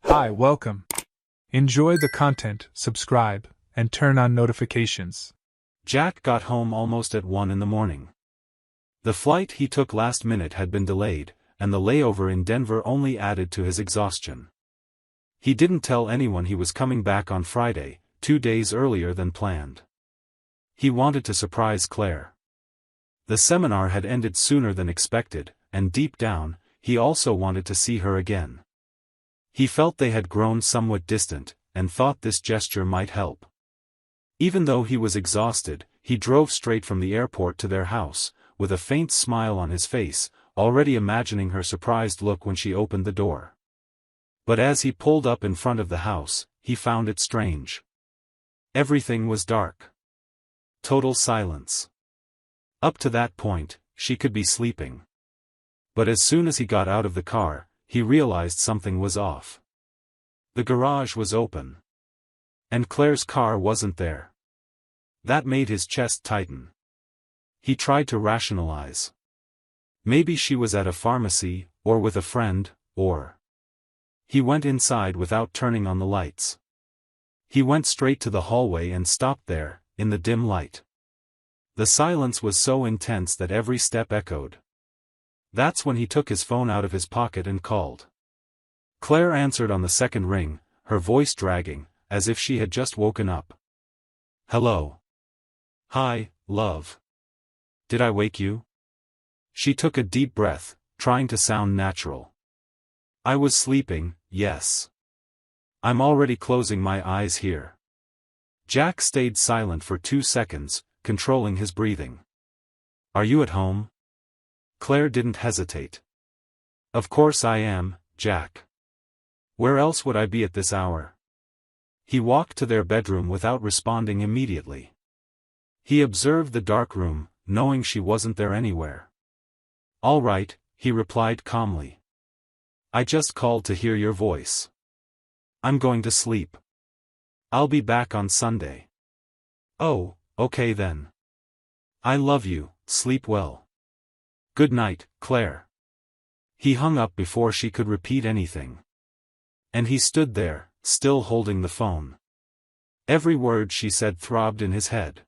Hi, welcome. Enjoy the content, subscribe, and turn on notifications. Jack got home almost at 1 in the morning. The flight he took last minute had been delayed, and the layover in Denver only added to his exhaustion. He didn't tell anyone he was coming back on Friday, 2 days earlier than planned. He wanted to surprise Claire. The seminar had ended sooner than expected, and deep down, he also wanted to see her again. He felt they had grown somewhat distant, and thought this gesture might help. Even though he was exhausted, he drove straight from the airport to their house, with a faint smile on his face, already imagining her surprised look when she opened the door. But as he pulled up in front of the house, he found it strange. Everything was dark. Total silence. Up to that point, she could be sleeping. But as soon as he got out of the car, he realized something was off. The garage was open. And Claire's car wasn't there. That made his chest tighten. He tried to rationalize. Maybe she was at a pharmacy, or with a friend, or... He went inside without turning on the lights. He went straight to the hallway and stopped there, in the dim light. The silence was so intense that every step echoed. That's when he took his phone out of his pocket and called. Claire answered on the second ring, her voice dragging, as if she had just woken up. "Hello. Hi, love. Did I wake you?" She took a deep breath, trying to sound natural. "I was sleeping, yes. I'm already closing my eyes here." Jack stayed silent for 2 seconds, controlling his breathing. "Are you at home?" Claire didn't hesitate. "Of course I am, Jack. Where else would I be at this hour?" He walked to their bedroom without responding immediately. He observed the dark room, knowing she wasn't there anywhere. "All right," he replied calmly. "I just called to hear your voice. I'm going to sleep. I'll be back on Sunday." "Oh, okay then. I love you, sleep well. Good night, Claire." He hung up before she could repeat anything. And he stood there, still holding the phone. Every word she said throbbed in his head.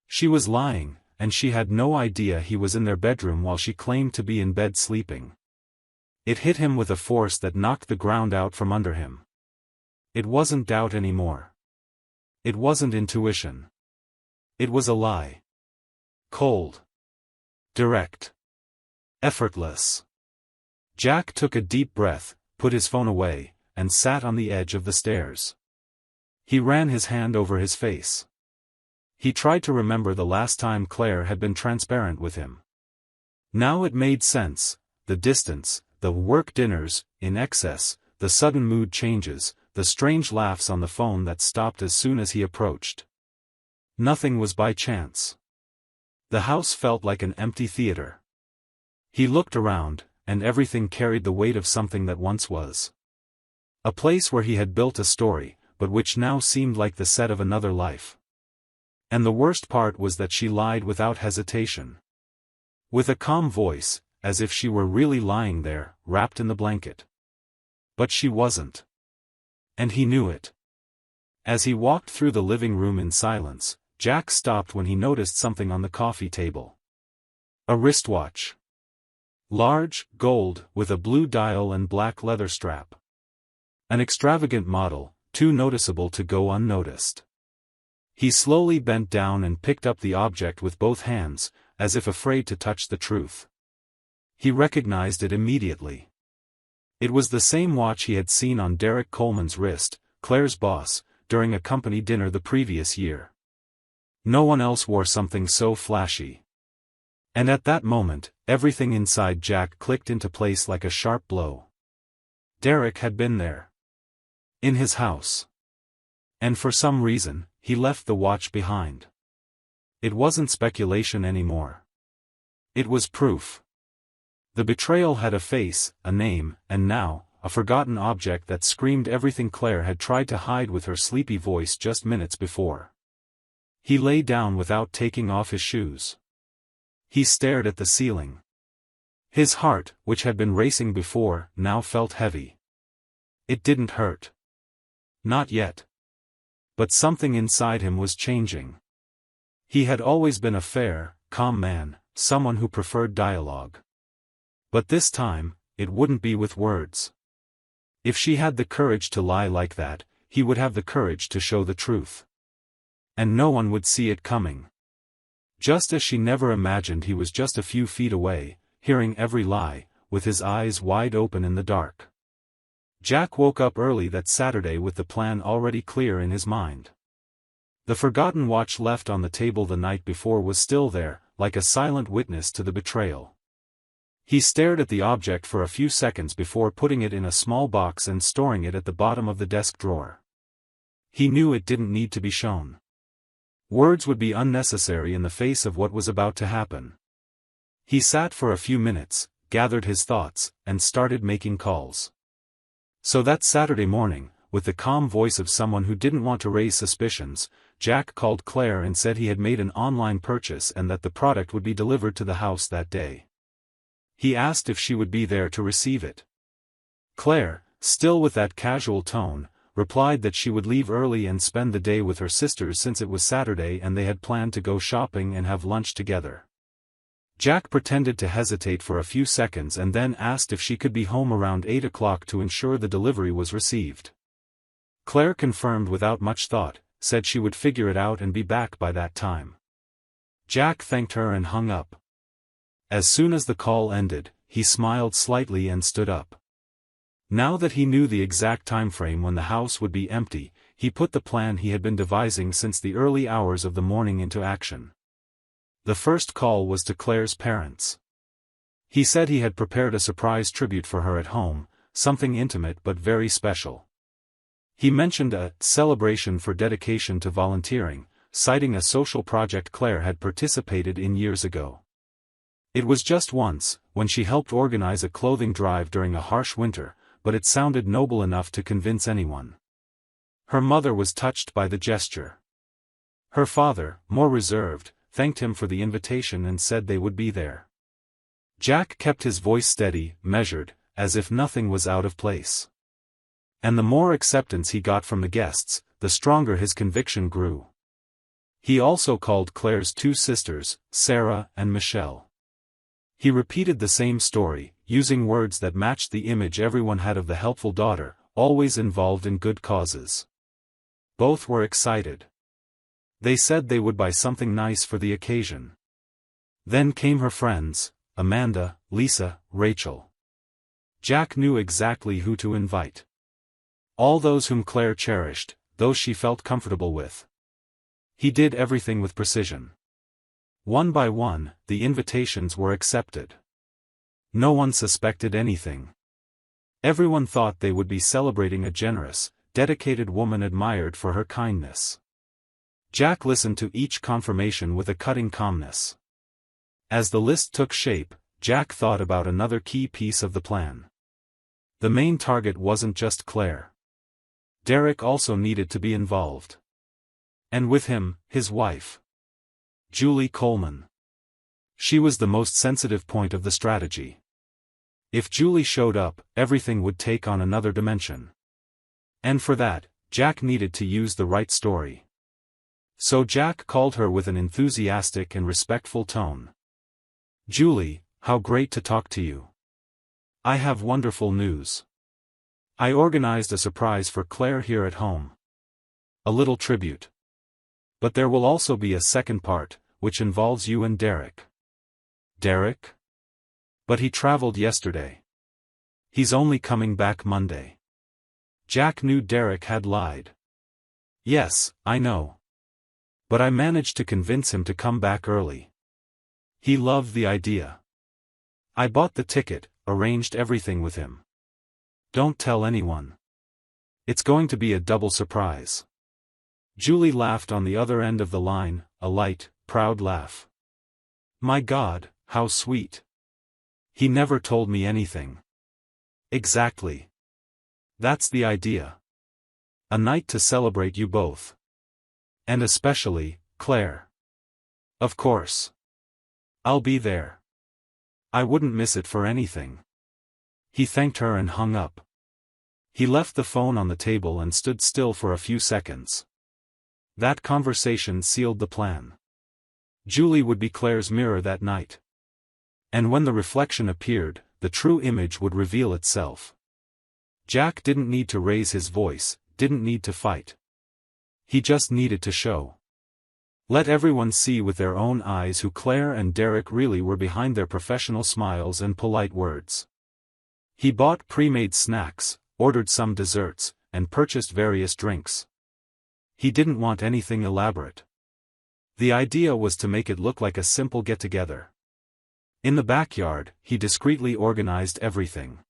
She was lying, and she had no idea he was in their bedroom while she claimed to be in bed sleeping. It hit him with a force that knocked the ground out from under him. It wasn't doubt anymore. It wasn't intuition. It was a lie. Cold. Direct. Effortless. Jack took a deep breath, put his phone away, and sat on the edge of the stairs. He ran his hand over his face. He tried to remember the last time Claire had been transparent with him. Now it made sense: the distance, the work dinners, in excess, the sudden mood changes, the strange laughs on the phone that stopped as soon as he approached. Nothing was by chance. The house felt like an empty theater. He looked around, and everything carried the weight of something that once was. A place where he had built a story, but which now seemed like the set of another life. And the worst part was that she lied without hesitation. With a calm voice, as if she were really lying there, wrapped in the blanket. But she wasn't. And he knew it. As he walked through the living room in silence, Jack stopped when he noticed something on the coffee table. A wristwatch. Large, gold, with a blue dial and black leather strap. An extravagant model, too noticeable to go unnoticed. He slowly bent down and picked up the object with both hands, as if afraid to touch the truth. He recognized it immediately. It was the same watch he had seen on Derek Coleman's wrist, Claire's boss, during a company dinner the previous year. No one else wore something so flashy. And at that moment, everything inside Jack clicked into place like a sharp blow. Derek had been there. In his house. And for some reason, he left the watch behind. It wasn't speculation anymore. It was proof. The betrayal had a face, a name, and now, a forgotten object that screamed everything Claire had tried to hide with her sleepy voice just minutes before. He lay down without taking off his shoes. He stared at the ceiling. His heart, which had been racing before, now felt heavy. It didn't hurt. Not yet. But something inside him was changing. He had always been a fair, calm man, someone who preferred dialogue. But this time, it wouldn't be with words. If she had the courage to lie like that, he would have the courage to show the truth. And no one would see it coming. Just as she never imagined, he was just a few feet away, hearing every lie, with his eyes wide open in the dark. Jack woke up early that Saturday with the plan already clear in his mind. The forgotten watch left on the table the night before was still there, like a silent witness to the betrayal. He stared at the object for a few seconds before putting it in a small box and storing it at the bottom of the desk drawer. He knew it didn't need to be shown. Words would be unnecessary in the face of what was about to happen. He sat for a few minutes, gathered his thoughts, and started making calls. So that Saturday morning, with the calm voice of someone who didn't want to raise suspicions, Jack called Claire and said he had made an online purchase and that the product would be delivered to the house that day. He asked if she would be there to receive it. Claire, still with that casual tone, replied that she would leave early and spend the day with her sisters since it was Saturday and they had planned to go shopping and have lunch together. Jack pretended to hesitate for a few seconds and then asked if she could be home around 8 o'clock to ensure the delivery was received. Claire confirmed without much thought, said she would figure it out and be back by that time. Jack thanked her and hung up. As soon as the call ended, he smiled slightly and stood up. Now that he knew the exact time frame when the house would be empty, he put the plan he had been devising since the early hours of the morning into action. The first call was to Claire's parents. He said he had prepared a surprise tribute for her at home, something intimate but very special. He mentioned a celebration for dedication to volunteering, citing a social project Claire had participated in years ago. It was just once, when she helped organize a clothing drive during a harsh winter, but it sounded noble enough to convince anyone. Her mother was touched by the gesture. Her father, more reserved, thanked him for the invitation and said they would be there. Jack kept his voice steady, measured, as if nothing was out of place. And the more acceptance he got from the guests, the stronger his conviction grew. He also called Claire's two sisters, Sarah and Michelle. He repeated the same story, using words that matched the image everyone had of the helpful daughter, always involved in good causes. Both were excited. They said they would buy something nice for the occasion. Then came her friends, Amanda, Lisa, Rachel. Jack knew exactly who to invite. All those whom Claire cherished, those she felt comfortable with. He did everything with precision. One by one, the invitations were accepted. No one suspected anything. Everyone thought they would be celebrating a generous, dedicated woman admired for her kindness. Jack listened to each confirmation with a cutting calmness. As the list took shape, Jack thought about another key piece of the plan. The main target wasn't just Claire. Derek also needed to be involved. And with him, his wife, Julie Coleman. She was the most sensitive point of the strategy. If Julie showed up, everything would take on another dimension. And for that, Jack needed to use the right story. So Jack called her with an enthusiastic and respectful tone. "Julie, how great to talk to you. I have wonderful news. I organized a surprise for Claire here at home. A little tribute. But there will also be a second part, which involves you and Derek." "Derek? But he traveled yesterday. He's only coming back Monday." Jack knew Derek had lied. "Yes, I know. But I managed to convince him to come back early. He loved the idea. I bought the ticket, arranged everything with him. Don't tell anyone. It's going to be a double surprise." Julie laughed on the other end of the line, a light, proud laugh. "My God, how sweet. He never told me anything." "Exactly. That's the idea. A night to celebrate you both. And especially, Claire. Of course. I'll be there. I wouldn't miss it for anything." He thanked her and hung up. He left the phone on the table and stood still for a few seconds. That conversation sealed the plan. Julie would be Claire's mirror that night. And when the reflection appeared, the true image would reveal itself. Jack didn't need to raise his voice, didn't need to fight. He just needed to show. Let everyone see with their own eyes who Claire and Derek really were behind their professional smiles and polite words. He bought pre-made snacks, ordered some desserts, and purchased various drinks. He didn't want anything elaborate. The idea was to make it look like a simple get-together. In the backyard, he discreetly organized everything.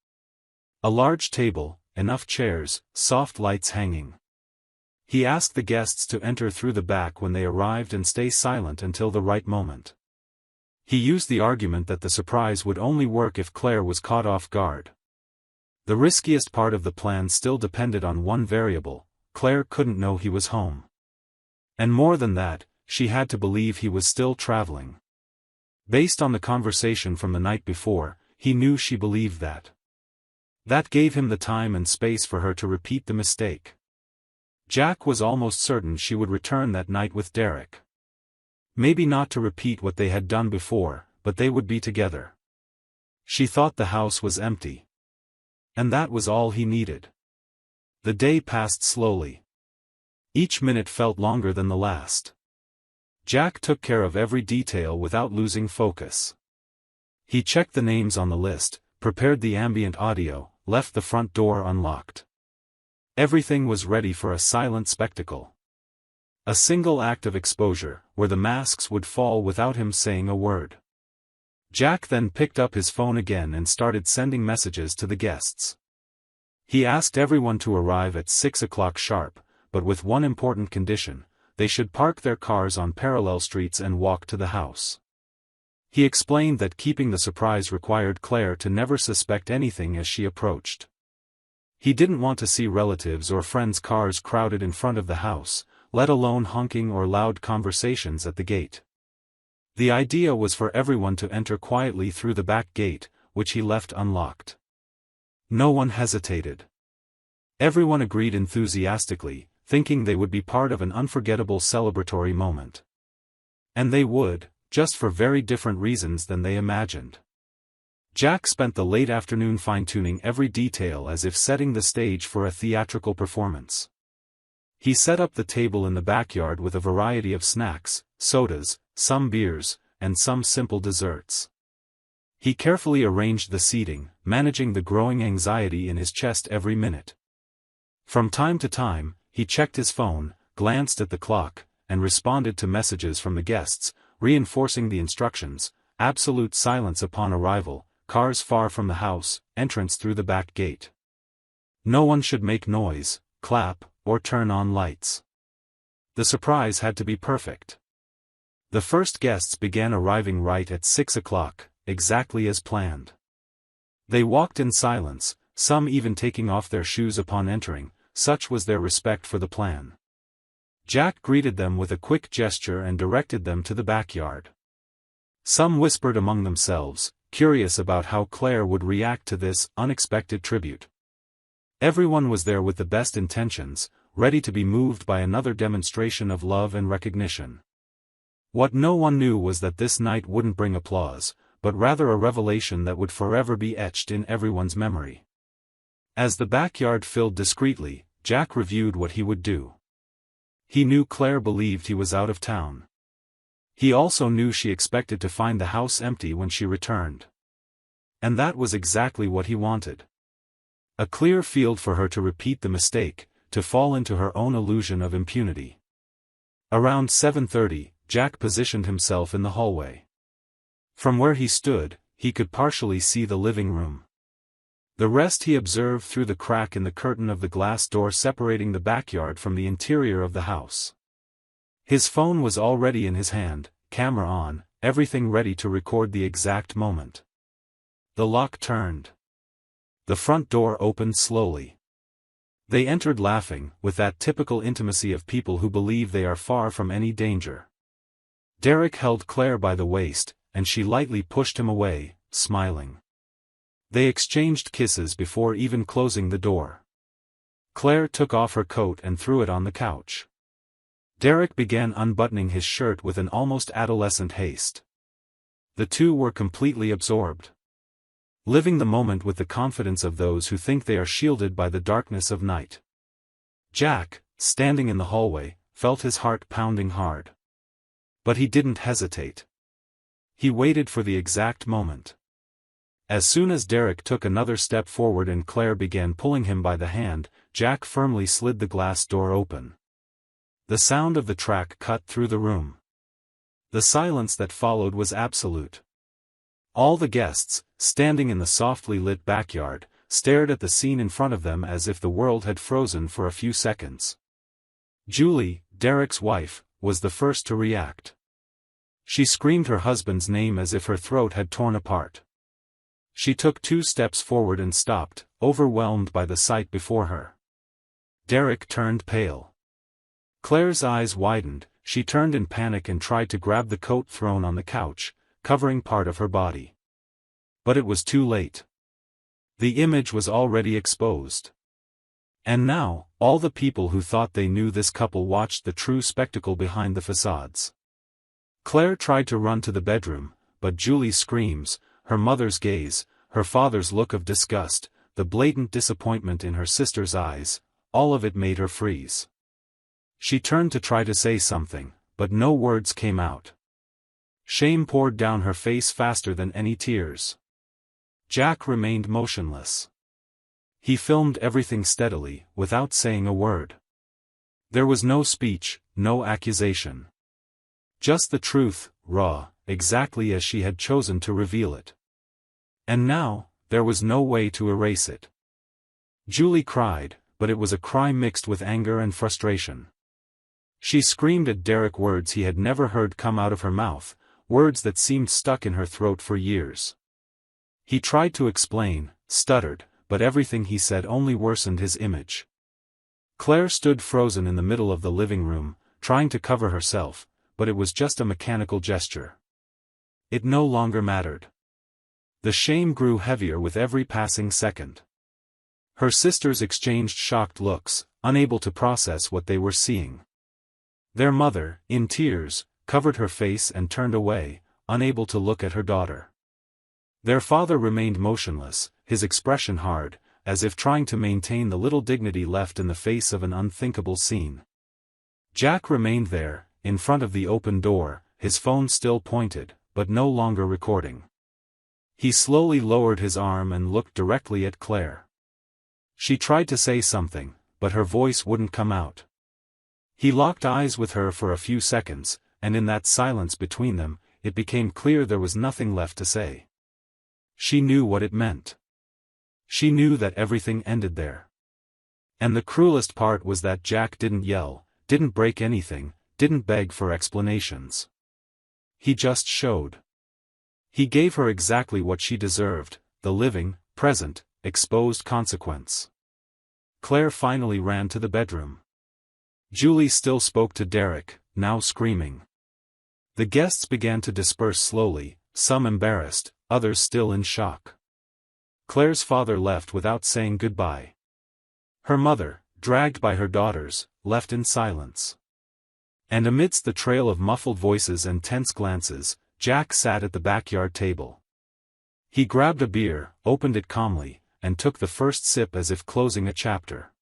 A large table, enough chairs, soft lights hanging. He asked the guests to enter through the back when they arrived and stay silent until the right moment. He used the argument that the surprise would only work if Claire was caught off guard. The riskiest part of the plan still depended on one variable: Claire couldn't know he was home. And more than that, she had to believe he was still traveling. Based on the conversation from the night before, he knew she believed that. That gave him the time and space for her to repeat the mistake. Jack was almost certain she would return that night with Derek. Maybe not to repeat what they had done before, but they would be together. She thought the house was empty. And that was all he needed. The day passed slowly. Each minute felt longer than the last. Jack took care of every detail without losing focus. He checked the names on the list, prepared the ambient audio, left the front door unlocked. Everything was ready for a silent spectacle. A single act of exposure, where the masks would fall without him saying a word. Jack then picked up his phone again and started sending messages to the guests. He asked everyone to arrive at 6 o'clock sharp, but with one important condition: they should park their cars on parallel streets and walk to the house. He explained that keeping the surprise required Claire to never suspect anything as she approached. He didn't want to see relatives or friends' cars crowded in front of the house, let alone honking or loud conversations at the gate. The idea was for everyone to enter quietly through the back gate, which he left unlocked. No one hesitated. Everyone agreed enthusiastically, thinking they would be part of an unforgettable celebratory moment. And they would, just for very different reasons than they imagined. Jack spent the late afternoon fine-tuning every detail as if setting the stage for a theatrical performance. He set up the table in the backyard with a variety of snacks, sodas, some beers, and some simple desserts. He carefully arranged the seating, managing the growing anxiety in his chest every minute. From time to time, he checked his phone, glanced at the clock, and responded to messages from the guests, reinforcing the instructions: absolute silence upon arrival, cars far from the house, entrance through the back gate. No one should make noise, clap, or turn on lights. The surprise had to be perfect. The first guests began arriving right at 6 o'clock, exactly as planned. They walked in silence, some even taking off their shoes upon entering, such was their respect for the plan. Jack greeted them with a quick gesture and directed them to the backyard. Some whispered among themselves, curious about how Claire would react to this unexpected tribute. Everyone was there with the best intentions, ready to be moved by another demonstration of love and recognition. What no one knew was that this night wouldn't bring applause, but rather a revelation that would forever be etched in everyone's memory. As the backyard filled discreetly, Jack reviewed what he would do. He knew Claire believed he was out of town. He also knew she expected to find the house empty when she returned. And that was exactly what he wanted. A clear field for her to repeat the mistake, to fall into her own illusion of impunity. Around 7:30, Jack positioned himself in the hallway. From where he stood, he could partially see the living room. The rest he observed through the crack in the curtain of the glass door separating the backyard from the interior of the house. His phone was already in his hand, camera on, everything ready to record the exact moment. The lock turned. The front door opened slowly. They entered laughing, with that typical intimacy of people who believe they are far from any danger. Derek held Claire by the waist, and she lightly pushed him away, smiling. They exchanged kisses before even closing the door. Claire took off her coat and threw it on the couch. Derek began unbuttoning his shirt with an almost adolescent haste. The two were completely absorbed, living the moment with the confidence of those who think they are shielded by the darkness of night. Jack, standing in the hallway, felt his heart pounding hard. But he didn't hesitate. He waited for the exact moment. As soon as Derek took another step forward and Claire began pulling him by the hand, Jack firmly slid the glass door open. The sound of the track cut through the room. The silence that followed was absolute. All the guests, standing in the softly lit backyard, stared at the scene in front of them as if the world had frozen for a few seconds. Julie, Derek's wife, was the first to react. She screamed her husband's name as if her throat had torn apart. She took 2 steps forward and stopped, overwhelmed by the sight before her. Derek turned pale. Claire's eyes widened, she turned in panic and tried to grab the coat thrown on the couch, covering part of her body. But it was too late. The image was already exposed. And now, all the people who thought they knew this couple watched the true spectacle behind the facades. Claire tried to run to the bedroom, but Julie's screams, her mother's gaze, her father's look of disgust, the blatant disappointment in her sister's eyes, all of it made her freeze. She turned to try to say something, but no words came out. Shame poured down her face faster than any tears. Jack remained motionless. He filmed everything steadily, without saying a word. There was no speech, no accusation. Just the truth, raw, exactly as she had chosen to reveal it. And now, there was no way to erase it. Julie cried, but it was a cry mixed with anger and frustration. She screamed at Derek words he had never heard come out of her mouth, words that seemed stuck in her throat for years. He tried to explain, stuttered, but everything he said only worsened his image. Claire stood frozen in the middle of the living room, trying to cover herself, but it was just a mechanical gesture. It no longer mattered. The shame grew heavier with every passing second. Her sisters exchanged shocked looks, unable to process what they were seeing. Their mother, in tears, covered her face and turned away, unable to look at her daughter. Their father remained motionless, his expression hard, as if trying to maintain the little dignity left in the face of an unthinkable scene. Jack remained there, in front of the open door, his phone still pointed, but no longer recording. He slowly lowered his arm and looked directly at Claire. She tried to say something, but her voice wouldn't come out. He locked eyes with her for a few seconds, and in that silence between them, it became clear there was nothing left to say. She knew what it meant. She knew that everything ended there. And the cruelest part was that Jack didn't yell, didn't break anything, didn't beg for explanations. He just showed. He gave her exactly what she deserved, the living, present, exposed consequence. Claire finally ran to the bedroom. Julie still spoke to Derek, now screaming. The guests began to disperse slowly, some embarrassed, others still in shock. Claire's father left without saying goodbye. Her mother, dragged by her daughters, left in silence. And amidst the trail of muffled voices and tense glances, Jack sat at the backyard table. He grabbed a beer, opened it calmly, and took the first sip as if closing a chapter.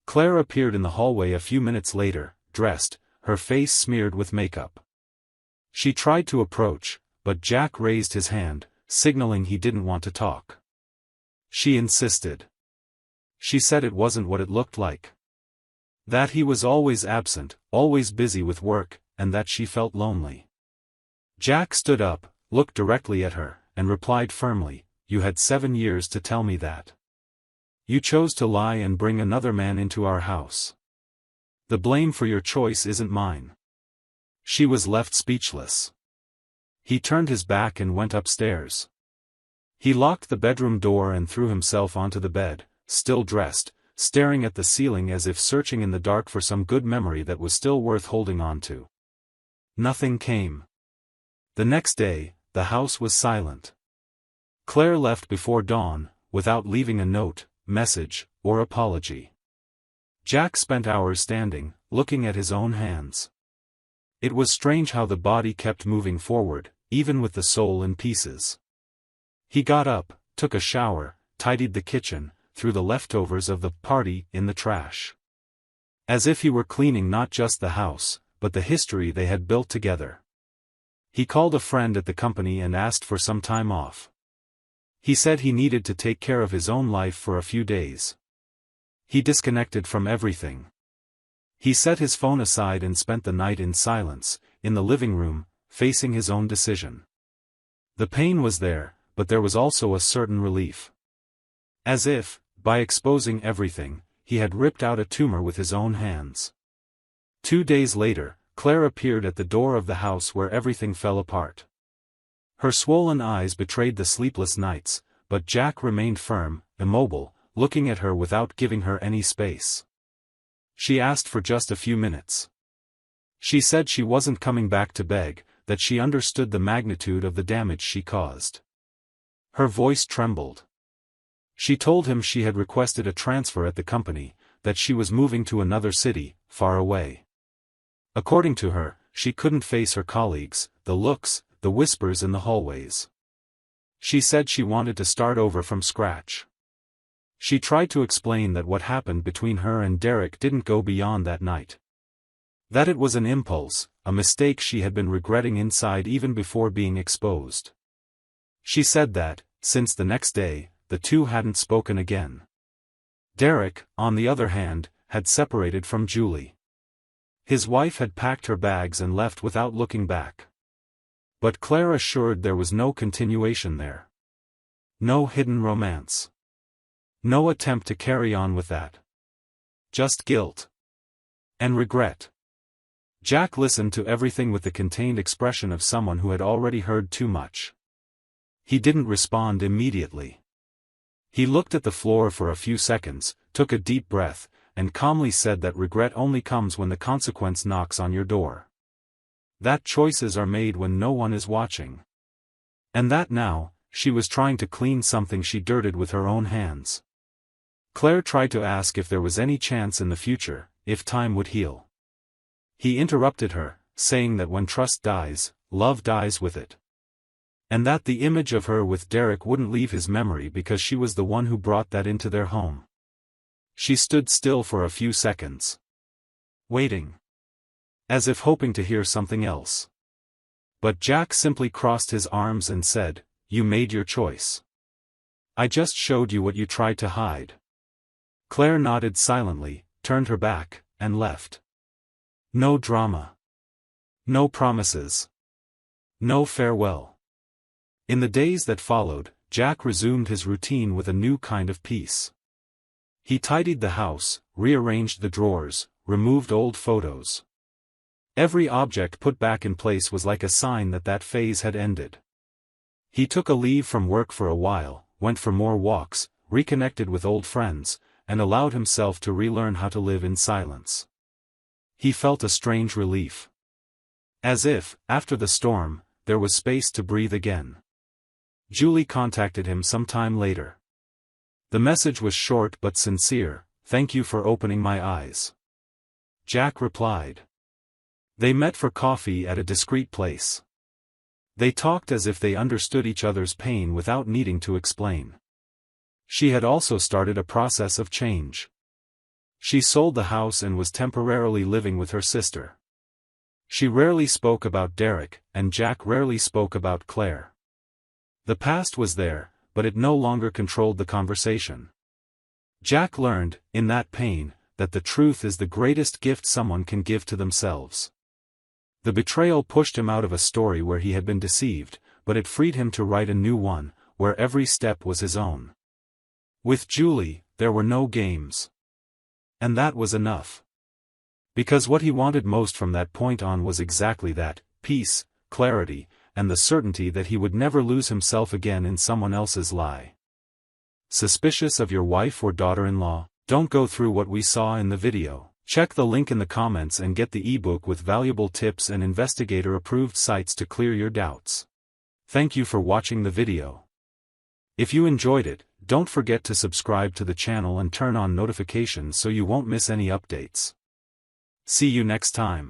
Claire appeared in the hallway a few minutes later, dressed, her face smeared with makeup. She tried to approach, but Jack raised his hand, signaling he didn't want to talk. She insisted. She said it wasn't what it looked like. That he was always absent, always busy with work, and that she felt lonely. Jack stood up, looked directly at her, and replied firmly, "You had 7 years to tell me that. You chose to lie and bring another man into our house. The blame for your choice isn't mine." She was left speechless. He turned his back and went upstairs. He locked the bedroom door and threw himself onto the bed, still dressed, staring at the ceiling as if searching in the dark for some good memory that was still worth holding on to. Nothing came. The next day, the house was silent. Claire left before dawn, without leaving a note, message, or apology. Jack spent hours standing, looking at his own hands. It was strange how the body kept moving forward, even with the soul in pieces. He got up, took a shower, tidied the kitchen, threw the leftovers of the party in the trash. As if he were cleaning not just the house, but the history they had built together. He called a friend at the company and asked for some time off. He said he needed to take care of his own life for a few days. He disconnected from everything. He set his phone aside and spent the night in silence, in the living room, facing his own decision. The pain was there, but there was also a certain relief. As if, by exposing everything, he had ripped out a tumor with his own hands. 2 days later, Claire appeared at the door of the house where everything fell apart. Her swollen eyes betrayed the sleepless nights, but Jack remained firm, immobile, looking at her without giving her any space. She asked for just a few minutes. She said she wasn't coming back to beg, that she understood the magnitude of the damage she caused. Her voice trembled. She told him she had requested a transfer at the company, that she was moving to another city, far away. According to her, she couldn't face her colleagues, the looks, the whispers in the hallways. She said she wanted to start over from scratch. She tried to explain that what happened between her and Derek didn't go beyond that night. That it was an impulse, a mistake she had been regretting inside even before being exposed. She said that, since the next day, the two hadn't spoken again. Derek, on the other hand, had separated from Julie. His wife had packed her bags and left without looking back. But Claire assured there was no continuation there. No hidden romance. No attempt to carry on with that. Just guilt. And regret. Jack listened to everything with the contained expression of someone who had already heard too much. He didn't respond immediately. He looked at the floor for a few seconds, took a deep breath, and calmly said that regret only comes when the consequence knocks on your door. That choices are made when no one is watching. And that now, she was trying to clean something she dirtied with her own hands. Claire tried to ask if there was any chance in the future, if time would heal. He interrupted her, saying that when trust dies, love dies with it. And that the image of her with Derek wouldn't leave his memory because she was the one who brought that into their home. She stood still for a few seconds. Waiting. As if hoping to hear something else. But Jack simply crossed his arms and said, "You made your choice. I just showed you what you tried to hide." Claire nodded silently, turned her back, and left. No drama. No promises. No farewell. In the days that followed, Jack resumed his routine with a new kind of peace. He tidied the house, rearranged the drawers, removed old photos. Every object put back in place was like a sign that that phase had ended. He took a leave from work for a while, went for more walks, reconnected with old friends, and allowed himself to relearn how to live in silence. He felt a strange relief. As if, after the storm, there was space to breathe again. Julie contacted him some time later. The message was short but sincere, "Thank you for opening my eyes." Jack replied. They met for coffee at a discreet place. They talked as if they understood each other's pain without needing to explain. She had also started a process of change. She sold the house and was temporarily living with her sister. She rarely spoke about Derek, and Jack rarely spoke about Claire. The past was there, but it no longer controlled the conversation. Jack learned, in that pain, that the truth is the greatest gift someone can give to themselves. The betrayal pushed him out of a story where he had been deceived, but it freed him to write a new one, where every step was his own. With Julie, there were no games. And that was enough. Because what he wanted most from that point on was exactly that, peace, clarity, and the certainty that he would never lose himself again in someone else's lie. Suspicious of your wife or daughter-in-law? Don't go through what we saw in the video. Check the link in the comments and get the ebook with valuable tips and investigator-approved sites to clear your doubts. Thank you for watching the video. If you enjoyed it, don't forget to subscribe to the channel and turn on notifications so you won't miss any updates. See you next time.